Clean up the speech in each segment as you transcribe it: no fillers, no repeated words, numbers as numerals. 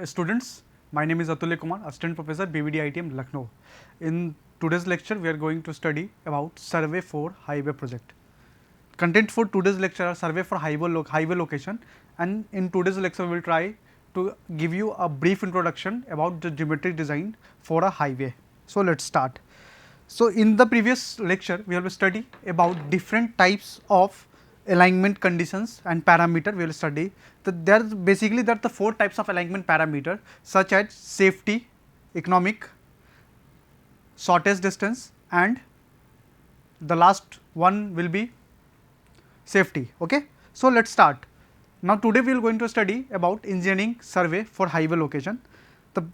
students, my name is Atulya Kumar, Assistant Professor, BVD ITM, Lucknow. In today's lecture, we are going to study about survey for highway project. Content for today's lecture are survey for highway location, and in today's lecture, we will try to give you a brief introduction about the geometric design for a highway. So, let us start. So, in the previous lecture, we have studied about different types of alignment conditions and parameter. We will study that there are the four types of alignment parameter, such as safety, economic, shortest distance, and the last one will be safety. Okay. So, let us start. Now, today we are going to study about engineering survey for highway location.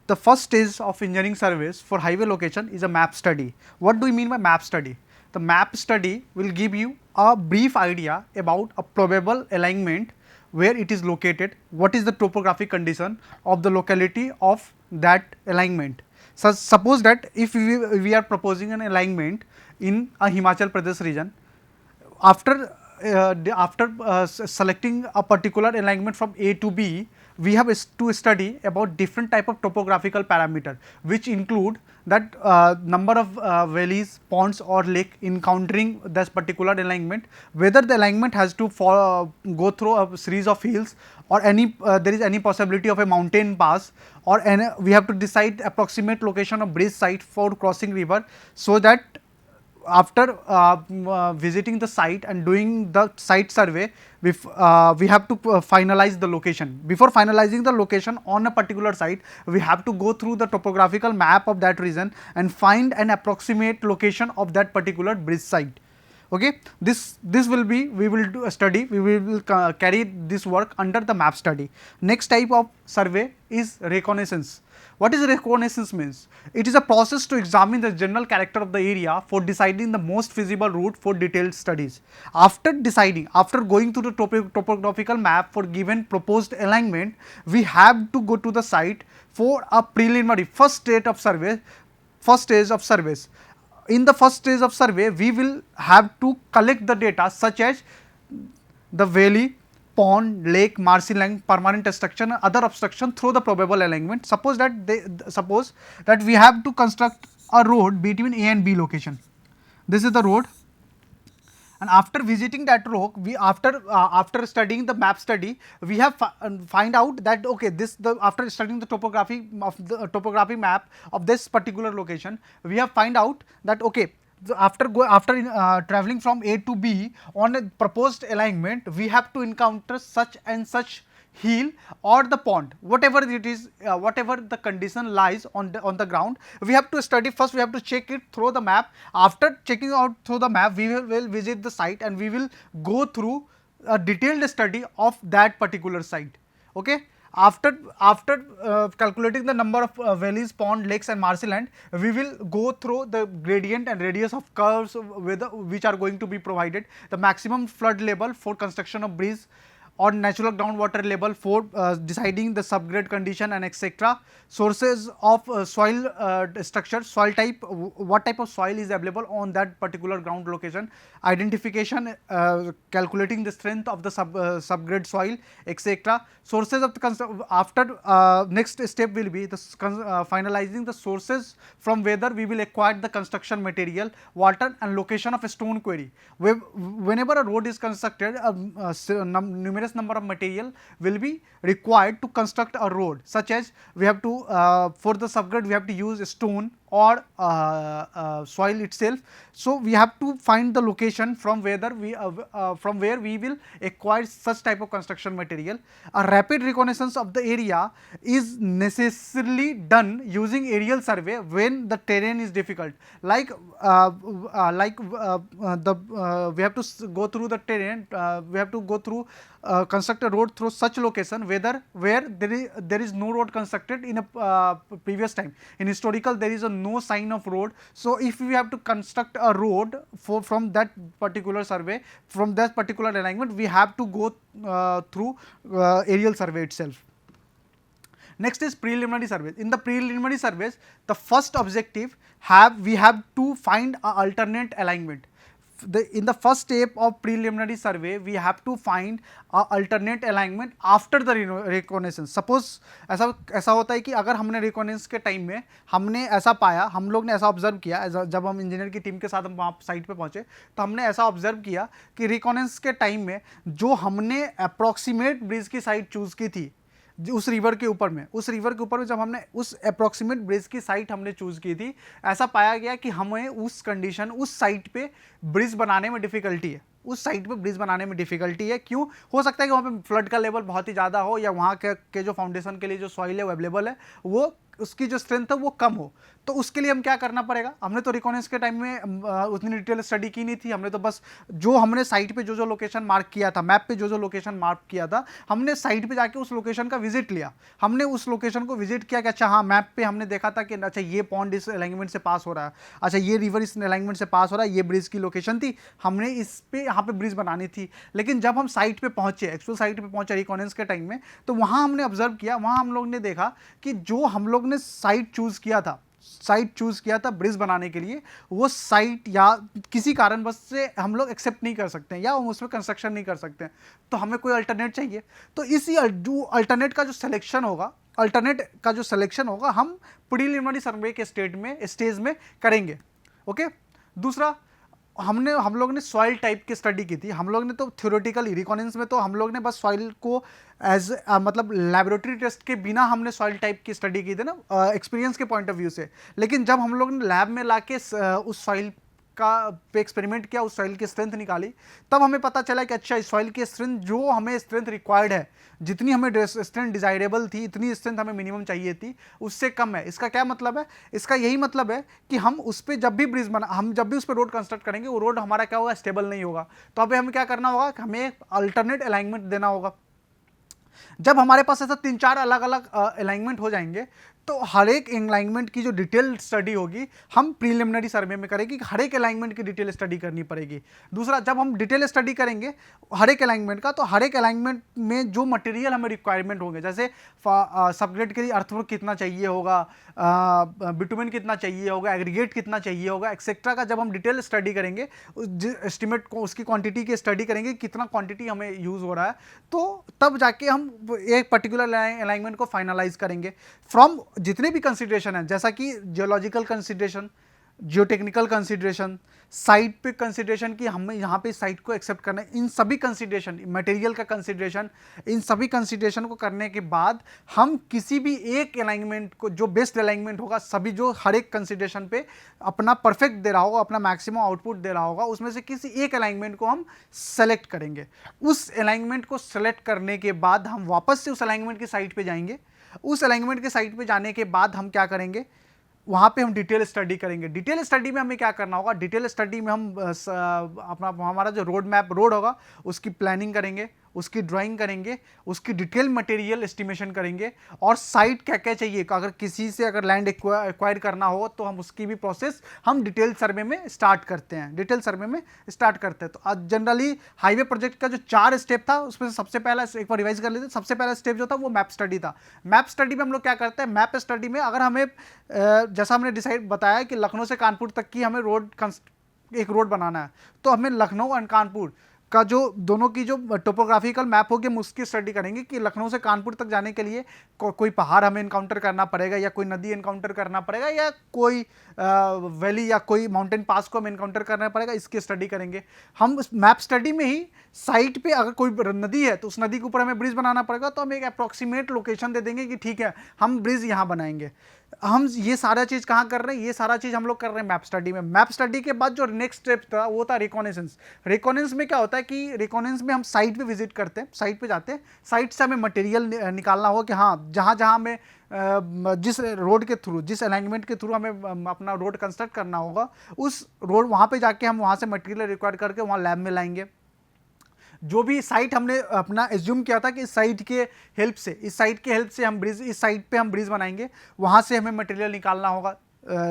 The first stage of engineering surveys for highway location is a map study. What do we mean by map study? The map study will give you a brief idea about a probable alignment, where it is located, what is the topographic condition of the locality of that alignment. So, suppose that if we are proposing an alignment in a Himachal Pradesh region, after selecting a particular alignment from A to B, we have to study about different type of topographical parameter, which include that number of valleys, ponds or lake encountering this particular alignment, whether the alignment has to go through a series of hills, or any there is any possibility of a mountain pass, or we have to decide approximate location of bridge site for crossing river, so that after visiting the site and doing the site survey, we have to finalize the location. Before finalizing the location on a particular site, we have to go through the topographical map of that region and find an approximate location of that particular bridge site. Okay. This will be, we will do a study, we will carry this work under the map study. Next type of survey is reconnaissance. What is reconnaissance means? It is a process to examine the general character of the area for deciding the most feasible route for detailed studies. After deciding, after going through the topographical map for given proposed alignment, we have to go to the site for a preliminary first stage of surveys. In the first stage of survey, we will have to collect the data such as the valley, pond, lake, marshy land, permanent obstruction, other obstruction through the probable alignment. Suppose that we have to construct a road between A and B location. This is the road, and after visiting that road, we after studying the map study, we have find out that okay, after studying the topography map of this particular location, we have find out that okay, after traveling from A to B on a proposed alignment, we have to encounter such and such hill or the pond, whatever it is, whatever the condition lies on the ground. We have to study first, we have to check it through the map. After checking out through the map, we will visit the site and we will go through a detailed study of that particular site. Okay. After calculating the number of valleys, pond, lakes and marshy land, we will go through the gradient and radius of curves which are going to be provided, the maximum flood level for construction of bridge, or natural groundwater level for deciding the subgrade condition and etc. Sources of soil structure, soil type, what type of soil is available on that particular ground location, identification, calculating the strength of the subgrade soil, etc. Sources of the after next step will be the finalizing the sources from whether we will acquire the construction material, water and location of a stone quarry. Whenever a road is constructed, numerous number of material will be required to construct a road, such as we have to for the subgrade we have to use stone or soil itself. So, we have to find the location from where we will acquire such type of construction material. A rapid reconnaissance of the area is necessarily done using aerial survey when the terrain is difficult, like we have to go through the terrain, we have to go through construct a road through such location where there is no road constructed in a previous time. In historical, there is no sign of road. So, if we have to construct a road from that particular survey, from that particular alignment, we have to go through aerial survey itself. Next is preliminary surveys. In the preliminary surveys, the first objective we have to find a alternate alignment. in the first step of preliminary survey we have to find a alternate alignment after the reconnaissance. Suppose ऐसा होता है कि अगर हमने रिकॉनेंस के time में हमने ऐसा पाया, हम लोग ने ऐसा ऑब्जर्व किया, जब हम इंजीनियर की टीम के साथ हम वहाँ साइट पे पहुंचे तो हमने ऐसा ऑब्जर्व किया कि रिकॉनेंस के टाइम में जो हमने अप्रॉक्सीमेट ब्रिज की साइट चूज की थी उस रिवर के ऊपर में जब हमने उस अप्रॉक्सीमेट ब्रिज की साइट हमने चूज की थी, ऐसा पाया गया कि हमें उस साइट पे ब्रिज बनाने में डिफिकल्टी है। क्यों? हो सकता है कि वहाँ पे फ्लड का लेवल बहुत ही ज़्यादा हो, या वहाँ के जो फाउंडेशन के लिए जो सॉइल है वो अवेलेबल है, वो उसकी जो स्ट्रेंथ है वो कम हो। तो उसके लिए हम क्या करना पड़ेगा? हमने तो रिकॉनेंस के टाइम में उतनी डिटेल स्टडी की नहीं थी, हमने तो बस जो हमने साइट पे जो लोकेशन मार्क किया था, मैप पे जो लोकेशन मार्क किया था, हमने साइट पे जाके उस लोकेशन का विजिट लिया। हमने उस लोकेशन को विजिट किया कि अच्छा हाँ, मैप पे हमने देखा था कि अच्छा ये पॉन्ड इस अलाइनमेंट से पास हो रहा है, अच्छा ये रिवर इस अलाइनमेंट से पास हो रहा है, ये ब्रिज की लोकेशन थी, हमने इस पे यहाँ पे ब्रिज बनानी थी। लेकिन जब हम साइट पे पहुंचे, एक्चुअल साइट पे पहुंचे रिकॉनेंस के टाइम में, तो वहाँ हमने ऑब्जर्व किया, वहाँ हम लोग ने देखा कि जो हम लोग ने साइट चूज किया था ब्रिज बनाने के लिए, वो साइट या किसी कारणवश से हम लोग एक्सेप्ट नहीं कर सकते हैं या हम उसमें कंस्ट्रक्शन नहीं कर सकते हैं, तो हमें कोई अल्टरनेट चाहिए। तो इसी जो अल्टरनेट का जो सिलेक्शन होगा हम प्रीलिमिनरी सर्वे के स्टेज में करेंगे। ओके। दूसरा, हम लोग ने सॉइल टाइप की स्टडी की थी। हम लोग ने तो थ्योरेटिकली रिकॉनेंस में तो हम लोग ने बस सॉइल को एज मतलब लेबोरेटरी टेस्ट के बिना हमने सॉइल टाइप की स्टडी की थी ना, एक्सपीरियंस के पॉइंट ऑफ व्यू से। लेकिन जब हम लोग ने लैब में लाके उस सॉइल का पे एक्सपेरिमेंट किया, उस सॉइल की स्ट्रेंथ निकाली, तब हमें पता चला कि अच्छा इस सॉइल की स्ट्रेंथ, जो हमें स्ट्रेंथ रिक्वायर्ड है, जितनी हमें स्ट्रेंथ डिजायरेबल थी, इतनी स्ट्रेंथ हमें मिनिमम चाहिए थी, उससे कम है। इसका क्या मतलब है? इसका यही मतलब है कि हम उस पर जब भी उस पर रोड कंस्ट्रक्ट करेंगे, वो रोड हमारा क्या होगा? स्टेबल नहीं होगा। तो अभी हमें क्या करना होगा कि हमें अल्टरनेट अलाइनमेंट देना होगा। जब हमारे पास ऐसा 3-4 अलग अलग अलाइनमेंट हो जाएंगे, तो हर एक अलाइनमेंट की जो डिटेल स्टडी होगी हम प्रीलिमिनरी सर्वे में करेंगे कि हर एक अलाइनमेंट की डिटेल स्टडी करनी पड़ेगी। दूसरा, जब हम डिटेल स्टडी करेंगे हर एक अलाइनमेंट का, तो हर एक अलाइनमेंट में जो मटेरियल हमें रिक्वायरमेंट होंगे, जैसे सबग्रेड के लिए अर्थवर्क कितना चाहिए होगा, बिटुमेन कितना चाहिए होगा, एग्रीगेट कितना चाहिए होगा, एक्सेट्रा का जब हम डिटेल स्टडी करेंगे, एस्टिमेट को उसकी क्वांटिटी की स्टडी करेंगे, कितना क्वांटिटी हमें यूज़ हो रहा है, तो तब जाके हम एक पर्टिकुलर अलाइनमेंट को फाइनलाइज करेंगे फ्रॉम जितने भी कंसिडरेशन है, जैसा कि geological consideration, geotechnical consideration, site पे कंसिडरेशन कि हमें यहाँ पे साइट को एक्सेप्ट करना है, इन सभी कंसिडरेशन, मटेरियल का कंसिडरेशन, इन सभी कंसिडरेशन को करने के बाद हम किसी भी एक अलाइनमेंट को, जो बेस्ट अलाइनमेंट होगा, सभी जो हर एक कंसिडरेशन पे अपना परफेक्ट दे रहा होगा, अपना मैक्सिमम आउटपुट दे रहा होगा, उसमें से किसी एक अलाइनमेंट को हम सेलेक्ट करेंगे। उस अलाइनमेंट को सेलेक्ट करने के बाद हम वापस से उस अलाइनमेंट की साइट पे जाएंगे। उस अलाइनमेंट के साइट पे जाने के बाद हम क्या करेंगे? वहाँ पे हम डिटेल स्टडी करेंगे। डिटेल स्टडी में हमें क्या करना होगा? डिटेल स्टडी में हम हमारा जो रोड होगा उसकी प्लानिंग करेंगे, उसकी ड्राइंग करेंगे, उसकी डिटेल मटेरियल एस्टिमेशन करेंगे, और साइट क्या क्या चाहिए, अगर किसी से अगर लैंड एक्वायर करना हो तो हम उसकी भी प्रोसेस हम डिटेल सर्वे में स्टार्ट करते हैं। तो जनरली हाईवे प्रोजेक्ट का जो 4 स्टेप था, उसमें से सबसे पहला, एक बार रिवाइज कर लेते हैं, सबसे पहला स्टेप जो था वो मैप स्टडी था। मैप स्टडी में हम लोग क्या करते हैं? मैप स्टडी में अगर हमें जैसा हमने डिसाइड बताया कि लखनऊ से कानपुर तक की हमें एक रोड बनाना है, तो हमें लखनऊ एंड कानपुर का जो दोनों की जो टोपोग्राफिकल मैप होगी हम उसकी स्टडी करेंगे कि लखनऊ से कानपुर तक जाने के लिए कोई पहाड़ हमें इनकाउंटर करना पड़ेगा, या कोई नदी इनकाउंटर करना पड़ेगा, या कोई वैली या कोई माउंटेन पास को हमें इनकाउंटर करना पड़ेगा, इसकी स्टडी करेंगे। हम उस मैप स्टडी में ही साइट पे अगर कोई नदी है तो उस नदी के ऊपर हमें ब्रिज बनाना पड़ेगा, तो हम एक अप्रॉक्सीमेट लोकेशन दे देंगे कि ठीक है हम ब्रिज यहाँ बनाएंगे। हम ये सारा चीज़ कहाँ कर रहे हैं? ये सारा चीज़ हम लोग कर रहे हैं मैप स्टडी में। मैप स्टडी के बाद जो नेक्स्ट स्टेप था वो था रिकॉनेसेंस। रिकॉनेंस में क्या होता है कि रिकॉनेंस में हम साइट पे विजिट करते हैं, साइट पे जाते हैं, साइट से हमें मटेरियल निकालना होगा कि हाँ जहाँ जहाँ हमें जिस रोड के थ्रू, जिस अलाइनमेंट के थ्रू हमें अपना रोड कंस्ट्रक्ट करना होगा, उस रोड वहाँ पे जाके हम वहाँ से मटेरियल रिक्वायर करके वहाँ लैब में लाएंगे। जो भी साइट हमने अपना एज्यूम किया था कि इस साइट के हेल्प से हम ब्रिज, इस साइट पे हम ब्रिज बनाएंगे, वहाँ से हमें मटेरियल निकालना होगा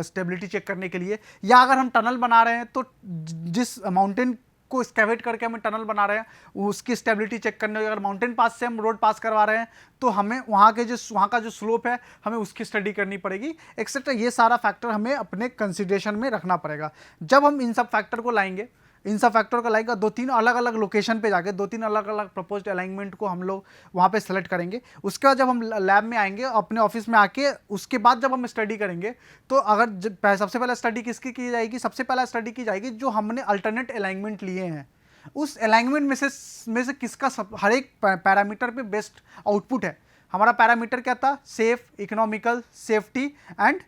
स्टेबिलिटी चेक करने के लिए। या अगर हम टनल बना रहे हैं तो जिस माउंटेन को स्कैवेट करके हमें टनल बना रहे हैं उसकी स्टेबिलिटी चेक करने, अगर माउंटेन पास से हम रोड पास करवा रहे हैं तो हमें वहाँ का जो स्लोप है हमें उसकी स्टडी करनी पड़ेगी, एक्सेट्रा। ये सारा फैक्टर हमें अपने कंसिडरेशन में रखना पड़ेगा। जब हम इन सब फैक्टर को लाएंगे, इन सब फैक्टर का लाइक 2-3 अलग अलग लोकेशन पे जाके 2-3 अलग अलग प्रपोज्ड अलाइनमेंट को हम लोग वहाँ पे सेलेक्ट करेंगे। उसके बाद जब हम लैब में आएंगे अपने ऑफिस में आके, उसके बाद जब हम स्टडी करेंगे तो अगर सबसे पहले स्टडी किसकी की जाएगी, सबसे पहला स्टडी की जाएगी जो हमने अल्टरनेट अलाइनमेंट लिए हैं, उस अलाइनमेंट में से किसका हर एक पैरामीटर पे बेस्ट आउटपुट है। हमारा पैरामीटर क्या था, safe, economical, safety and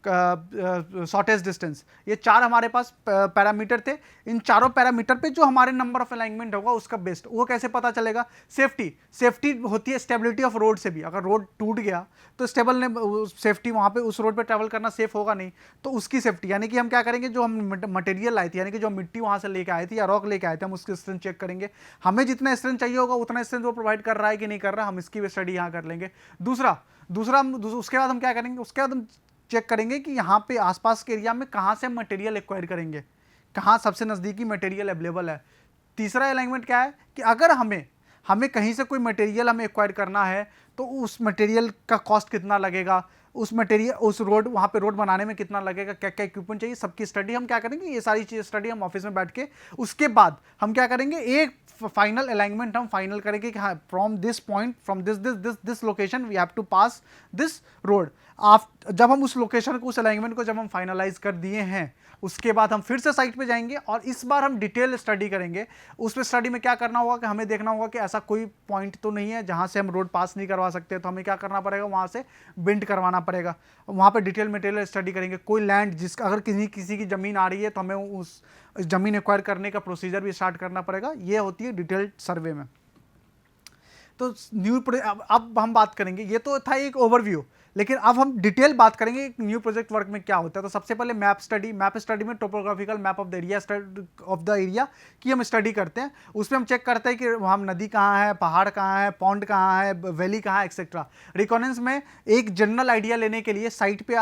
shortage distance, ये 4 हमारे पास पैरामीटर थे। इन चारों पैरामीटर पे जो हमारे नंबर ऑफ अलाइनमेंट होगा उसका बेस्ट, वो कैसे पता चलेगा, सेफ्टी होती है स्टेबिलिटी ऑफ रोड से भी। अगर रोड टूट गया तो स्टेबल ने सेफ्टी, वहाँ पे उस रोड पे ट्रैवल करना सेफ होगा नहीं, तो उसकी सेफ्टी, यानी कि हम क्या करेंगे, जो हम मटेरियल लाए थे, यानी कि जो मिट्टी वहाँ से लेके आए थे या रॉक लेके आए थे, हम उसकी स्ट्रेंथ चेक करेंगे। हमें जितना स्ट्रेंथ चाहिए होगा उतना स्ट्रेंथ वो प्रोवाइड कर रहा है कि नहीं कर रहा, हम इसकी भी स्टडी यहाँ कर लेंगे। दूसरा उसके बाद हम क्या करेंगे, उसके बाद हम चेक करेंगे कि यहाँ पे आसपास के एरिया में कहाँ से हम मटेरियल एक्वायर करेंगे, कहाँ सबसे नज़दीकी मटेरियल अवेलेबल है। तीसरा अलाइनमेंट क्या है कि अगर हमें कहीं से कोई मटेरियल हमें एक्वायर करना है तो उस मटेरियल का कॉस्ट कितना लगेगा, उस रोड, वहाँ पे रोड बनाने में कितना लगेगा, क्या क्या इक्विपमेंट चाहिए, सबकी स्टडी हम क्या करेंगे, ये सारी चीज़ स्टडी हम ऑफिस में बैठ के, उसके बाद हम क्या करेंगे, एक फाइनल अलाइनमेंट हम फाइनल करेंगे कि हाँ, from this point, from this location we have to pass this road. जब हम उस लोकेशन को, उस अलाइनमेंट को जब हम फाइनलाइज कर दिए हैं, उसके बाद हम फिर से साइट पे जाएंगे और इस बार हम डिटेल स्टडी करेंगे। उस पे स्टडी में क्या करना होगा कि हमें देखना होगा कि ऐसा कोई पॉइंट तो नहीं है जहां से हम रोड पास नहीं करवा सकते, तो हमें क्या करना पड़ेगा, वहां से बिल्ड करवाना पड़ेगा। वहां पे डिटेल मटेरियल स्टडी करेंगे। कोई लैंड जिसका अगर किसी की जमीन आ रही है तो हमें उस जमीन एक्वायर करने का प्रोसीजर भी स्टार्ट करना पड़ेगा। ये होती है डिटेल्ड सर्वे में। तो अब हम बात करेंगे, ये तो था एक ओवरव्यू, लेकिन अब हम डिटेल बात करेंगे न्यू प्रोजेक्ट वर्क में क्या होता है। तो सबसे पहले मैप स्टडी में topographical map of the area की हम स्टडी करते हैं। उसमें हम चेक करते हैं कि वहाँ नदी कहाँ है, पहाड़ कहाँ है, पॉन्ड कहाँ है, वैली कहाँ है, एक्सेट्रा। रिकॉनेंस में एक जनरल आइडिया लेने के लिए साइट पे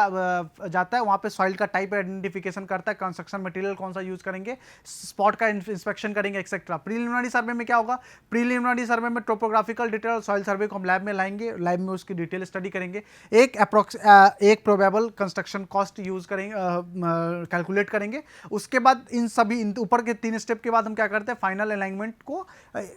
जाता है, वहाँ पे सॉइल का टाइप आइडेंटिफिकेशन करता है, कंस्ट्रक्शन मटेरियल कौन सा यूज करेंगे, स्पॉट का इंस्पेक्शन करेंगे, एक्सेट्रा। प्रीलिमिनरी सर्वे में क्या होगा, प्रीलिमिनरी सर्वे में टोपोग्राफिकल डिटेल सॉइल सर्वे को हम लैब में लाएंगे, लैब में उसकी डिटेल स्टडी करेंगे, एक प्रोबेबल कंस्ट्रक्शन कॉस्ट यूज करेंगे, कैलकुलेट करेंगे। उसके बाद इन ऊपर के 3 स्टेप के बाद हम क्या करते हैं, फाइनल अलाइनमेंट को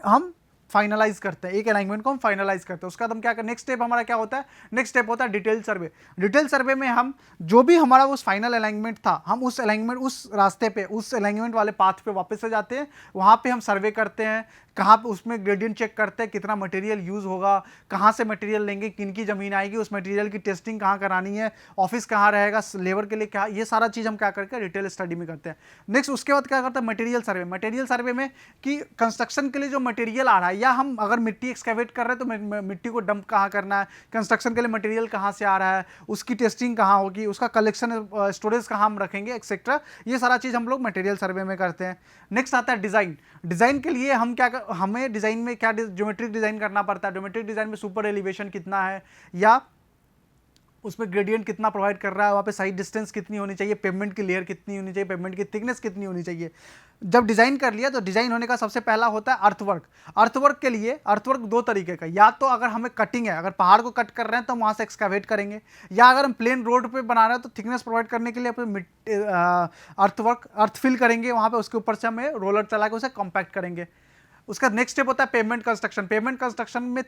हम फाइनलाइज करते हैं, एक अलाइनमेंट को हम फाइनलाइज करते हैं। उसका हम क्या करते हैं, नेक्स्ट स्टेप हमारा क्या होता है, नेक्स्ट स्टेप होता है डिटेल सर्वे। डिटेल सर्वे में हम जो भी हमारा उस फाइनल अलाइनमेंट था, हम उस अलाइनमेंट, उस रास्ते पे, उस अलाइनमेंट वाले पाथ पे वापस से जाते हैं, वहाँ पे हम सर्वे करते हैं, कहाँ पे उसमें ग्रेडियंट चेक करते हैं, कितना मटेरियल यूज़ होगा, कहाँ से मटेरियल लेंगे, किन की ज़मीन आएगी, उस मटेरियल की टेस्टिंग कहाँ करानी है, ऑफिस कहाँ रहेगा, लेबर के लिए क्या, ये सारा चीज़ हम क्या करके डिटेल स्टडी में करते हैं। नेक्स्ट उसके बाद क्या करते हैं, मटेरियल सर्वे में कि कंस्ट्रक्शन के लिए जो मटेरियल आ रहा है, या हम अगर मिट्टी एक्सकेवेट कर रहे हैं तो मिट्टी को डंप कहाँ करना है, कंस्ट्रक्शन के लिए मटेरियल कहाँ से आ रहा है, उसकी टेस्टिंग कहाँ होगी, उसका कलेक्शन स्टोरेज कहाँ हम रखेंगे, एक्सेट्रा। ये सारा चीज़ हम लोग मटेरियल सर्वे में करते हैं। नेक्स्ट आता है डिज़ाइन के लिए हमें डिज़ाइन में क्या ज्योमेट्रिक डिज़ाइन करना पड़ता है। ज्योमेट्रिक डिज़ाइन में सुपर एलिवेशन कितना है, या उसमें ग्रेडियंट कितना प्रोवाइड कर रहा है, वहाँ पे साइड डिस्टेंस कितनी होनी चाहिए, पेमेंट की लेयर कितनी होनी चाहिए, पेमेंट की थिकनेस कितनी होनी चाहिए। जब डिज़ाइन कर लिया तो डिज़ाइन होने का सबसे पहला होता है अर्थवर्क के लिए अर्थवर्क 2 तरीके का, या तो अगर हमें कटिंग है, अगर पहाड़ को कट कर रहे हैं तो वहाँ से एक्सकावेट करेंगे, या अगर हम प्लेन रोड पे बना रहे हैं तो थिकनेस प्रोवाइड करने के लिए अर्थ फिल करेंगे वहाँ पे, उसके ऊपर से हमें रोलर चला के उसे कॉम्पैक्ट करेंगे। उसका नेक्स्ट स्टेप होता है पेमेंट कंस्ट्रक्शन में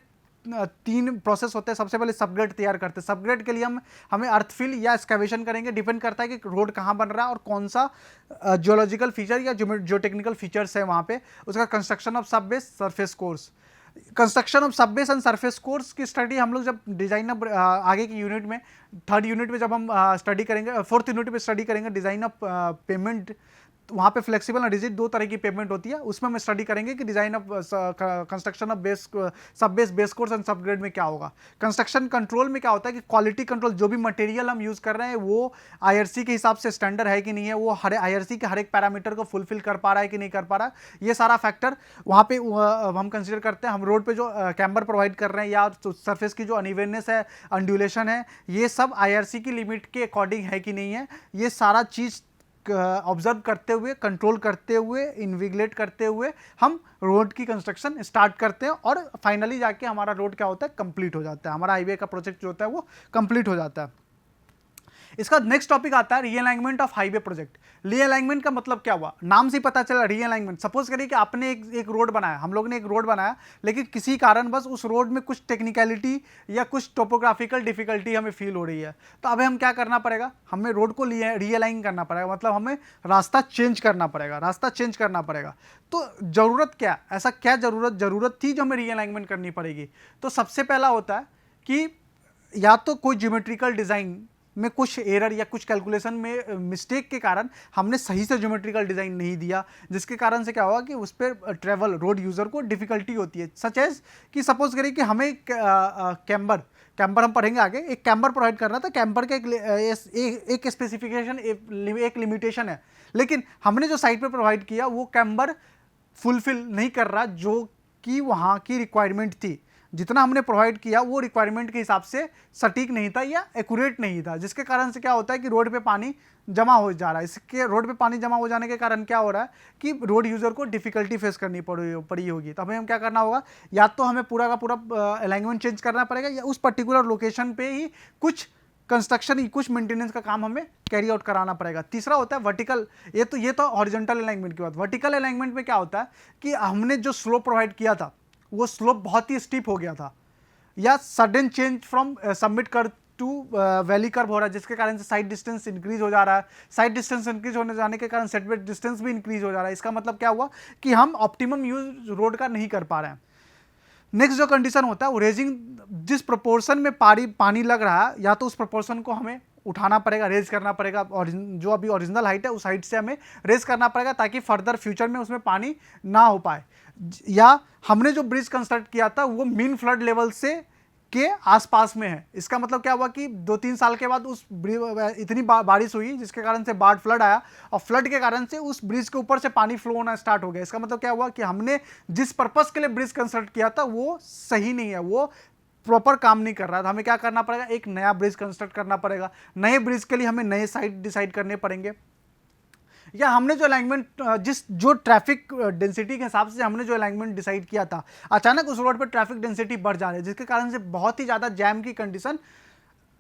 3 प्रोसेस होते हैं। सबसे पहले सबग्रेड तैयार करते हैं। सबग्रेड के लिए हमें अर्थफिल या एक्सकैवेशन करेंगे, डिपेंड करता है कि रोड कहाँ बन रहा है और कौन सा जियोलॉजिकल फीचर या जियोटेक्निकल फीचर्स है वहाँ पे। उसका कंस्ट्रक्शन ऑफ सब base surface course, construction of सब बेस एंड सरफेस कोर्स की स्टडी हम लोग जब डिज़ाइन ऑफ आगे की यूनिट में, 3rd यूनिट में जब हम स्टडी करेंगे, 4th यूनिट में स्टडी करेंगे डिज़ाइन ऑफ पेमेंट। वहाँ पे फ्लेक्सिबल और रिजिड 2 तरह की पेमेंट होती है, उसमें हम स्टडी करेंगे कि design of construction of base course and subgrade में क्या होगा। कंस्ट्रक्शन कंट्रोल में क्या होता है कि क्वालिटी कंट्रोल, जो भी मटेरियल हम यूज़ कर रहे हैं वो IRC के हिसाब से स्टैंडर्ड है कि नहीं है, वो IRC के हर एक पैरामीटर को फुलफिल कर पा रहा है कि नहीं कर पा रहा है। ये सारा फैक्टर वहाँ पे हम कंसिडर करते हैं। हम रोड पे जो कैम्बर प्रोवाइड कर रहे हैं या सरफेस की जो अनइवननेस है, अंडुलेशन है, ये सब IRC की लिमिट के अकॉर्डिंग है कि नहीं है, ये सारा चीज़ ऑब्जर्व करते हुए, कंट्रोल करते हुए, इन्विगलेट करते हुए हम रोड की कंस्ट्रक्शन स्टार्ट करते हैं और फाइनली जाके हमारा रोड क्या होता है, कंप्लीट हो जाता है, हमारा हाईवे का प्रोजेक्ट जो होता है वो कंप्लीट हो जाता है। इसका नेक्स्ट टॉपिक आता है realignment of highway project. Realignment का मतलब क्या हुआ, नाम से ही पता चला रीअलाइनमेंट। सपोज करिए कि आपने एक रोड बनाया, हम लोग ने एक रोड बनाया, लेकिन किसी कारणवश उस रोड में कुछ टेक्निकलिटी या कुछ टोपोग्राफिकल डिफिकल्टी हमें फील हो रही है, तो अब हमें क्या करना पड़ेगा, हमें रोड को रीअलाइन करना पड़ेगा, मतलब हमें रास्ता चेंज करना पड़ेगा, रास्ता चेंज करना पड़ेगा। तो जरूरत क्या, ऐसा क्या जरूरत थी जो हमें रीअलाइनमेंट करनी पड़ेगी। तो सबसे पहला होता है कि या तो कोई ज्योमेट्रिकल डिज़ाइन में कुछ एरर या कुछ कैलकुलेशन में मिस्टेक के कारण हमने सही से ज्योमेट्रिकल डिज़ाइन नहीं दिया, जिसके कारण से क्या होगा कि उस पर ट्रेवल रोड यूज़र को डिफ़िकल्टी होती है। सच एज कि सपोज करिए कि हमें कैम्बर हम पढ़ेंगे आगे, एक कैम्बर प्रोवाइड कर रहा था, कैम्बर का एक स्पेसिफिकेशन, एक लिमिटेशन है, लेकिन हमने जो साइट पे प्रोवाइड किया वो कैम्बर फुलफिल नहीं कर रहा जो कि वहाँ की रिक्वायरमेंट थी। जितना हमने प्रोवाइड किया वो रिक्वायरमेंट के हिसाब से सटीक नहीं था या एक्यूरेट नहीं था, जिसके कारण से क्या होता है कि रोड पे पानी जमा हो जा रहा है। इसके रोड पे पानी जमा हो जाने के कारण क्या हो रहा है कि रोड यूज़र को डिफ़िकल्टी फेस करनी पड़ी होगी। तो हमें क्या करना होगा, या तो हमें पूरा का पूरा अलाइनमेंट चेंज करना पड़ेगा, या उस पर्टिकुलर लोकेशन पे ही कुछ कंस्ट्रक्शन, कुछ मेंटेनेंस का काम हमें कैरी आउट कराना पड़ेगा। तीसरा होता है वर्टिकल, ये तो हॉरिजॉन्टल अलाइनमेंट की बात। वर्टिकल अलाइनमेंट में क्या होता है कि हमने जो स्लोप प्रोवाइड किया था वो स्लोप बहुत ही स्टीप हो गया था, या sudden change from summit curve to valley curve हो रहा है, जिसके कारण से साइड डिस्टेंस इंक्रीज हो जा रहा है। साइड डिस्टेंस इंक्रीज होने जाने के कारण सेटबैक डिस्टेंस भी इंक्रीज हो जा रहा है। इसका मतलब क्या हुआ कि हम ऑप्टिमम यूज रोड का नहीं कर पा रहे हैं। नेक्स्ट जो कंडीशन होता है वो रेजिंग, जिस प्रोपोर्शन में पानी लग रहा है, या तो उस प्रोपोर्शन को हमें उठाना पड़ेगा, रेज करना पड़ेगा, और जो अभी ओरिजिनल हाइट है उस हाइट से हमें रेज करना पड़ेगा, ताकि फर्दर फ्यूचर में उसमें पानी ना हो पाए। या हमने जो ब्रिज कंस्ट्रक्ट किया था वो मीन फ्लड लेवल से के आसपास में है। इसका मतलब क्या हुआ कि 2-3 साल के बाद उस इतनी बारिश हुई जिसके कारण से बाढ़ फ्लड आया, और फ्लड के कारण से उस ब्रिज के ऊपर से पानी फ्लो होना स्टार्ट हो गया। इसका मतलब क्या हुआ कि हमने जिस पर्पस के लिए ब्रिज कंस्ट्रक्ट किया था वो सही नहीं है, वो प्रॉपर काम नहीं कर रहा था। हमें क्या करना पड़ेगा, एक नया ब्रिज कंस्ट्रक्ट करना पड़ेगा। नए ब्रिज के लिए हमें नए साइट डिसाइड करने पड़ेंगे, या हमने जो अलाइनमेंट जो ट्रैफिक डेंसिटी के हिसाब से हमने जो अलाइनमेंट डिसाइड किया था, अचानक उस रोड पर ट्रैफिक डेंसिटी बढ़ जा रही है, जिसके कारण से बहुत ही ज़्यादा जैम की कंडीशन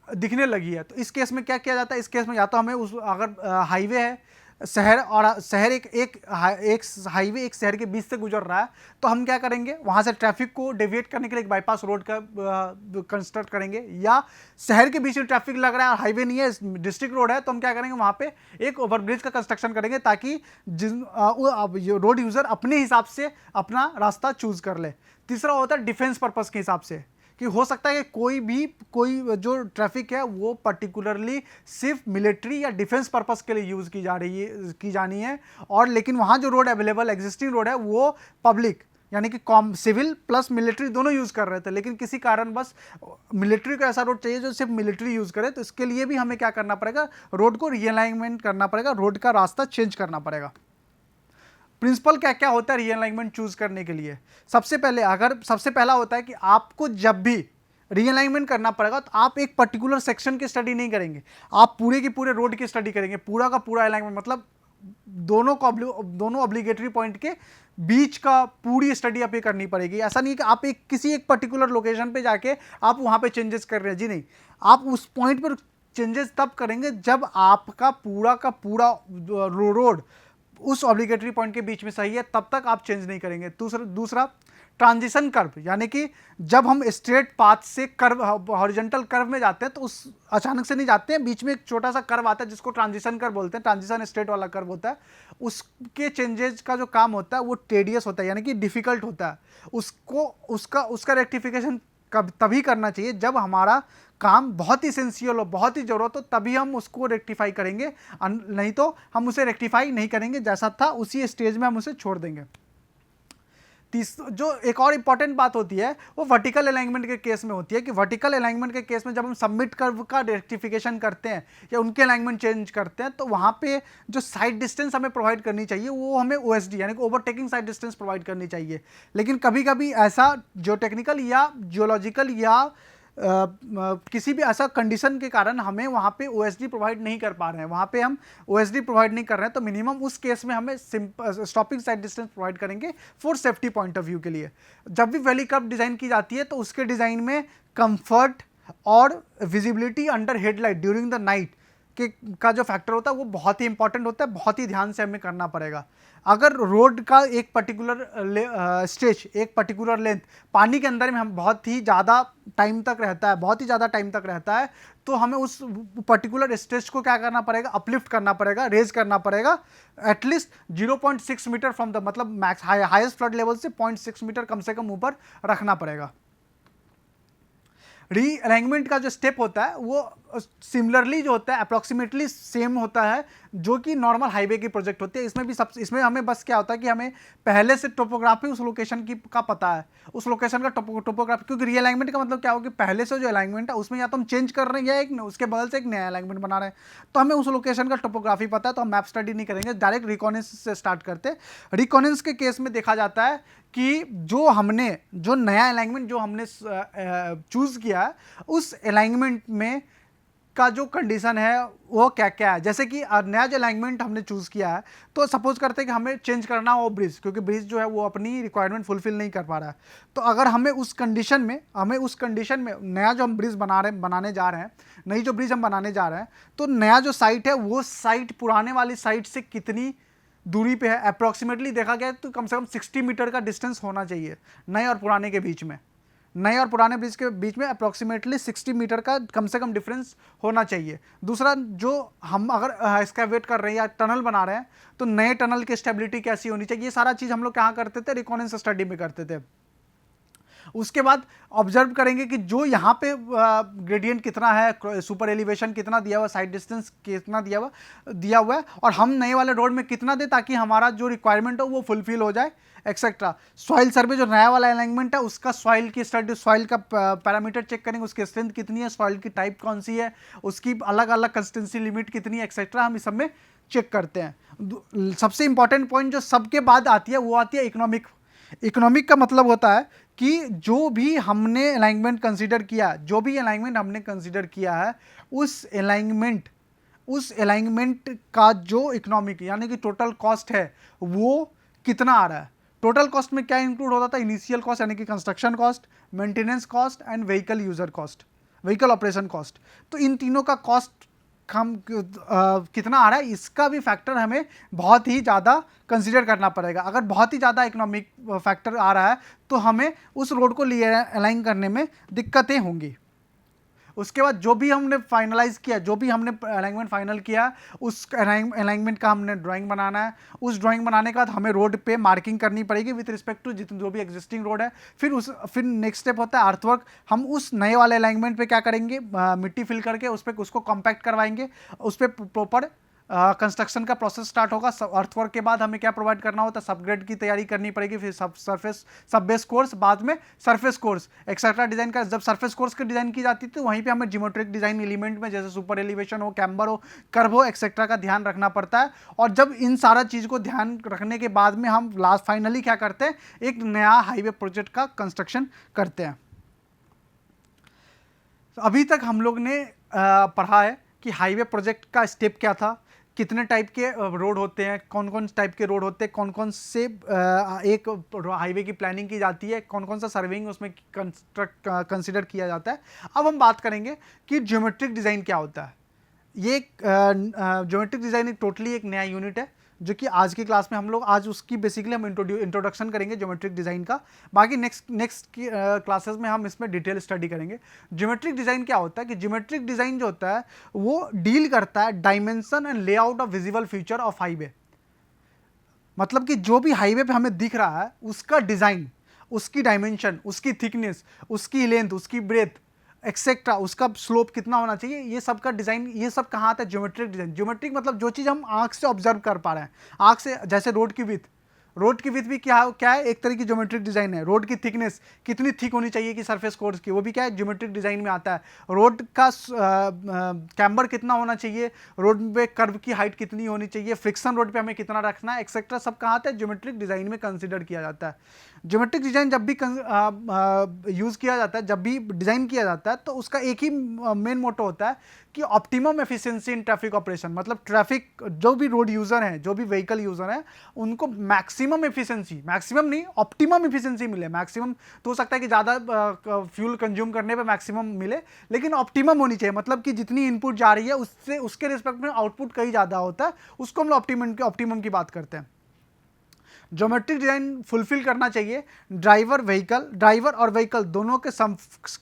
दिखने लगी है। तो इस केस में क्या किया जाता है, इस केस में या तो हमें उस, अगर हाईवे है शहर, और शहर एक हाईवे एक शहर के बीच से गुजर रहा है, तो हम क्या करेंगे, वहाँ से ट्रैफिक को डेविएट करने के लिए एक बाईपास रोड का कंस्ट्रक्ट करेंगे। या शहर के बीच में ट्रैफिक लग रहा है, हाईवे नहीं है, डिस्ट्रिक्ट रोड है, तो हम क्या करेंगे, वहाँ पे एक ओवरब्रिज का कंस्ट्रक्शन करेंगे, ताकि रोड यूज़र अपने हिसाब से अपना रास्ता चूज कर ले। तीसरा होता है डिफेंस पर्पज़ के हिसाब से, कि हो सकता है कि कोई जो ट्रैफिक है वो पर्टिकुलरली सिर्फ मिलिट्री या डिफेंस पर्पस के लिए यूज़ की जानी है, और लेकिन वहाँ जो रोड अवेलेबल एग्जिस्टिंग रोड है वो पब्लिक यानी कि सिविल प्लस मिलिट्री दोनों यूज़ कर रहे थे, लेकिन किसी कारण बस मिलिट्री को ऐसा रोड चाहिए जो सिर्फ मिलिट्री यूज़ करे। तो इसके लिए भी हमें क्या करना पड़ेगा, रोड को रीअलाइनमेंट करना पड़ेगा, रोड का रास्ता चेंज करना पड़ेगा। प्रिंसिपल क्या क्या होता है रीअलाइनमेंट चूज करने के लिए। सबसे पहला होता है कि आपको जब भी रीअलाइनमेंट करना पड़ेगा तो आप एक पर्टिकुलर सेक्शन की स्टडी नहीं करेंगे, आप पूरे की पूरे रोड की स्टडी करेंगे। पूरा का पूरा अलाइनमेंट मतलब दोनों ऑब्लिगेटरी पॉइंट के बीच का पूरी स्टडी आप ये करनी पड़ेगी। ऐसा नहीं कि आप किसी एक पर्टिकुलर लोकेशन पे जाके आप वहाँ पे चेंजेस कर रहे हैं, जी नहीं, आप उस पॉइंट पर चेंजेस तब करेंगे जब आपका पूरा का पूरा रोड उस ऑब्लिगेटरी पॉइंट के बीच में सही है, तब तक आप चेंज नहीं करेंगे। दूसरा ट्रांजिशन कर्व, यानी कि जब हम स्ट्रेट पाथ से कर्व हॉरिजॉन्टल कर्व में जाते हैं तो उस अचानक से नहीं जाते हैं, बीच में एक छोटा सा कर्व आता है जिसको ट्रांजिशन कर्व बोलते हैं। ट्रांजिशन स्ट्रेट वाला कर्व होता है, उसके चेंजेस का जो काम होता है वो टेडियस होता है, यानी कि डिफिकल्ट होता है। उसका रेक्टिफिकेशन तभी करना चाहिए जब हमारा काम बहुत ही इसेंशियल हो, बहुत ही ज़रूरत हो, तभी हम उसको रेक्टिफाई करेंगे, नहीं तो हम उसे रेक्टिफाई नहीं करेंगे, जैसा था उसी स्टेज में हम उसे छोड़ देंगे। जो एक और इंपॉर्टेंट बात होती है वो वर्टिकल अलाइनमेंट के केस में होती है, कि वर्टिकल अलाइनमेंट के केस में जब हम सबमिट कर्व का रेक्टिफिकेशन करते हैं या उनके अलाइनमेंट चेंज करते हैं, तो वहाँ पे जो साइड डिस्टेंस हमें प्रोवाइड करनी चाहिए वो हमें OSD यानी कि ओवरटेकिंग साइड डिस्टेंस प्रोवाइड करनी चाहिए। लेकिन कभी कभी ऐसा जो टेक्निकल या जियोलॉजिकल या किसी भी ऐसा कंडीशन के कारण हमें वहाँ पे OSD प्रोवाइड नहीं कर पा रहे हैं, वहाँ पे हम OSD प्रोवाइड नहीं कर रहे हैं, तो मिनिमम उस केस में हमें स्टॉपिंग साइड डिस्टेंस प्रोवाइड करेंगे for safety point of view के लिए। जब भी वैली कर्व डिज़ाइन की जाती है तो उसके डिज़ाइन में कंफर्ट और visibility under headlight during the night के का जो फैक्टर होता है वो बहुत ही इंपॉर्टेंट होता है, बहुत ही ध्यान से हमें करना पड़ेगा। अगर रोड का एक पर्टिकुलर स्ट्रेच, एक पर्टिकुलर लेंथ पानी के अंदर में हम बहुत ही ज़्यादा टाइम तक रहता है, बहुत ही ज़्यादा टाइम तक रहता है, तो हमें उस पर्टिकुलर स्ट्रेच को क्या करना पड़ेगा, अपलिफ्ट करना पड़ेगा, रेज करना पड़ेगा एटलीस्ट 0.6 मीटर फ्रॉम द, मतलब मैक्स हाईएस्ट फ्लड लेवल से 0.6 मीटर कम से कम ऊपर रखना पड़ेगा। री अलाइनमेंट का जो स्टेप होता है वो सिमिलरली जो होता है अप्रॉक्सीमेटली सेम होता है जो कि नॉर्मल हाईवे की प्रोजेक्ट होती है। इसमें भी सब, इसमें हमें बस क्या होता है कि हमें पहले से टोपोग्राफी उस लोकेशन की का पता है, उस लोकेशन का टोपोग्राफी, क्योंकि री अलाइनमेंट का मतलब क्या होगा कि पहले से जो अलाइनमेंट है उसमें या तो हम चेंज कर रहे हैं या एक उसके बगल से एक नया अलाइनमेंट बना रहे हैं, तो हमें उस लोकेशन का टोपोग्राफी पता है, तो हम मैप स्टडी नहीं करेंगे, डायरेक्ट रिकॉनेंस से स्टार्ट करते हैं। रिकॉनेंस के केस में देखा जाता है कि जो नया अलाइनमेंट जो हमने चूज किया है उस अलाइनमेंट में का जो कंडीशन है वो क्या क्या है। जैसे कि नया जो अलाइनमेंट हमने चूज किया है, तो सपोज करते हैं कि हमें चेंज करना हो ब्रिज, क्योंकि ब्रिज जो है वो अपनी रिक्वायरमेंट फुलफिल नहीं कर पा रहा है, तो अगर हमें उस कंडीशन में नया जो हम ब्रिज बनाने जा रहे हैं, नई जो ब्रिज हम बनाने जा रहे हैं, तो नया जो साइट है वो साइट पुराने वाली साइट से कितनी दूरी पे है, अप्रॉक्सीमेटली देखा गया है तो कम से कम 60 मीटर का डिस्टेंस होना चाहिए नए और पुराने के बीच में, नए और पुराने ब्रिज के बीच में अप्रॉक्सीमेटली 60 मीटर का कम से कम डिफरेंस होना चाहिए। दूसरा, जो हम अगर एक्सकैवेट कर रहे हैं या टनल बना रहे हैं, तो नए टनल की स्टेबिलिटी कैसी होनी चाहिए, ये सारा चीज़ हम लोग क्या करते थे, रिकॉनेंस स्टडी में करते थे। उसके बाद ऑब्जर्व करेंगे कि जो यहाँ पे ग्रेडियंट कितना है, सुपर एलिवेशन कितना दिया हुआ, साइड डिस्टेंस कितना दिया हुआ है, और हम नए वाले रोड में कितना दे ताकि हमारा जो रिक्वायरमेंट हो वो फुलफिल हो जाए, एक्सेट्रा। सॉइल सर्वे, जो नया वाला अलाइनमेंट है उसका सॉइल की स्टडी, सॉइल का पैरामीटर चेक करेंगे, उसकी स्ट्रेंथ कितनी है, सॉइल की टाइप कौन सी है, उसकी अलग अलग कंसिस्टेंसी लिमिट कितनी है, एक्सेट्रा, हम इस सब में चेक करते हैं। सबसे इंपॉर्टेंट पॉइंट जो सबके बाद आती है वो आती है इकोनॉमिक। इकोनॉमिक का मतलब होता है कि जो भी हमने अलाइनमेंट कंसीडर किया है उस अलाइनमेंट का जो इकोनॉमिक यानी कि टोटल कॉस्ट है वो कितना आ रहा है। टोटल कॉस्ट में क्या इंक्लूड होता था, इनिशियल कॉस्ट यानी कि construction cost, maintenance cost and vehicle user cost, vehicle operation cost. तो इन तीनों का कॉस्ट हम कितना आ रहा है, इसका भी फैक्टर हमें बहुत ही ज़्यादा कंसीडर करना पड़ेगा। अगर बहुत ही ज़्यादा इकोनॉमिक फैक्टर आ रहा है तो हमें उस रोड को अलाइन करने में दिक्कतें होंगी। उसके बाद जो भी हमने फाइनलाइज किया, जो भी हमने अलाइनमेंट फाइनल किया, उस अलाइनमेंट का हमने ड्राइंग बनाना है। उस ड्राइंग बनाने के बाद हमें रोड पे मार्किंग करनी पड़ेगी विथ रिस्पेक्ट टू जितने जो भी एग्जिस्टिंग रोड है। फिर नेक्स्ट स्टेप होता है अर्थवर्क। हम उस नए वाले अलाइनमेंट पे क्या करेंगे, मिट्टी फिल करके उस पर उसको कॉम्पैक्ट करवाएंगे, उस पर प्रॉपर कंस्ट्रक्शन का प्रोसेस स्टार्ट होगा। अर्थवर्क के बाद हमें क्या प्रोवाइड करना होता है, सबग्रेड की तैयारी करनी पड़ेगी, फिर सब बेस कोर्स, बाद में सरफेस कोर्स, एक्सेट्रा डिजाइन का। जब सरफेस कोर्स की डिजाइन की जाती थी तो वहीं पे हमें जियोमेट्रिक डिजाइन एलिमेंट में जैसे सुपर एलिवेशन हो, कैम्बर हो, कर्व हो, एक्सेट्रा का ध्यान रखना पड़ता है। और जब इन सारा चीज़ को ध्यान रखने के बाद में हम लास्ट फाइनली क्या करते हैं, एक नया हाईवे प्रोजेक्ट का कंस्ट्रक्शन करते हैं। अभी तक हम लोग ने पढ़ा है कि हाईवे प्रोजेक्ट का स्टेप क्या था, कितने टाइप के रोड होते हैं, कौन कौन टाइप के रोड होते हैं, कौन कौन से एक हाईवे की प्लानिंग की जाती है, कौन कौन सा सर्वेइंग उसमें कंसिडर किया जाता है। अब हम बात करेंगे कि ज्योमेट्रिक डिज़ाइन क्या होता है। ये ज्योमेट्रिक डिज़ाइन एक टोटली एक नया यूनिट है जो कि आज की क्लास में हम लोग आज उसकी बेसिकली हम इंट्रोडक्शन करेंगे ज्योमेट्रिक डिज़ाइन का। बाकी नेक्स्ट क्लासेस में हम इसमें डिटेल स्टडी करेंगे। ज्योमेट्रिक डिज़ाइन क्या होता है कि ज्योमेट्रिक डिज़ाइन जो होता है वो डील करता है dimension and layout of visible feature of highway. मतलब कि जो भी हाईवे पे हमें दिख रहा है उसका डिज़ाइन, उसकी डायमेंशन, उसकी थिकनेस, उसकी लेंथ, उसकी ब्रेथ, एक्सेट्रा, उसका स्लोप कितना होना चाहिए, ये सब का डिज़ाइन, ये सब कहाँ आता है, ज्योमेट्रिक डिज़ाइन। ज्योमेट्रिक मतलब जो चीज़ हम आँख से ऑब्जर्व कर पा रहे हैं, आँख से, जैसे रोड की विड्थ भी क्या है, एक तरह की ज्योमेट्रिक डिज़ाइन है। रोड की थिकनेस कितनी थिक होनी चाहिए कि सरफेस कोर्स की, वो भी क्या है, ज्योमेट्रिक डिज़ाइन में आता है। रोड का कैम्बर कितना होना चाहिए, रोड पे कर्व की हाइट कितनी होनी चाहिए, फ्रिक्शन रोड पे हमें कितना रखना है, एक्सेट्रा, सब कहाँ आता है, ज्योमेट्रिक डिज़ाइन में कंसिडर किया जाता है। ज्योमेट्रिक डिज़ाइन जब भी यूज़ किया जाता है, जब भी डिज़ाइन किया जाता है, तो उसका एक ही मेन मोटो होता है कि optimum efficiency in traffic operation. मतलब ट्रैफिक, जो भी रोड यूज़र हैं, जो भी व्हीकल यूज़र हैं, उनको मैक्सिमम मैक्सिमम एफिशिएंसी, मैक्सिमम नहीं ऑप्टिमम एफिशिएंसी मिले। मैक्सिमम तो हो सकता है कि ज़्यादा फ्यूल कंज्यूम करने पे मैक्सिमम मिले, लेकिन ऑप्टिमम होनी चाहिए, मतलब कि जितनी इनपुट जा रही है उससे उसके रिस्पेक्ट में आउटपुट कहीं ज़्यादा होता है, उसको हम ऑप्टिमम की बात करते हैं। ज्योमेट्रिक डिजाइन फुलफिल करना चाहिए ड्राइवर और व्हीकल दोनों के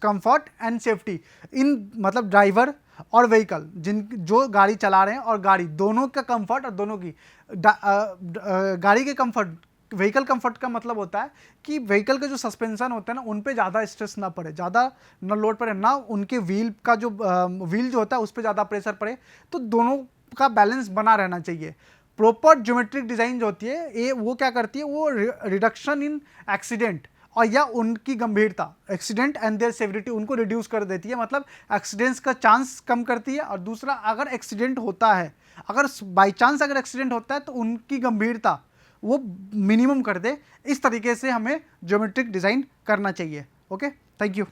कंफर्ट एंड सेफ्टी। इन मतलब ड्राइवर और व्हीकल जो गाड़ी चला रहे हैं और गाड़ी दोनों का कंफर्ट और दोनों की गाड़ी के कंफर्ट, व्हीकल कंफर्ट का मतलब होता है कि व्हीकल के जो सस्पेंशन होते हैं ना उन पे ज़्यादा स्ट्रेस ना पड़े, ज़्यादा न लोड पड़े, ना उनके व्हील का जो व्हील जो होता है उस पर ज़्यादा प्रेशर पड़े, तो दोनों का बैलेंस बना रहना चाहिए। प्रॉपर ज्योमेट्रिक डिज़ाइन जो होती है ये वो क्या करती है, वो रिडक्शन इन एक्सीडेंट और या उनकी गंभीरता, एक्सीडेंट एंड देयर सेवरिटी, उनको रिड्यूस कर देती है, मतलब एक्सीडेंट्स का चांस कम करती है। और दूसरा, अगर एक्सीडेंट होता है, अगर बाई चांस अगर एक्सीडेंट होता है तो उनकी गंभीरता वो मिनिमम कर दे। इस तरीके से हमें ज्योमेट्रिक डिज़ाइन करना चाहिए। Okay, thank you.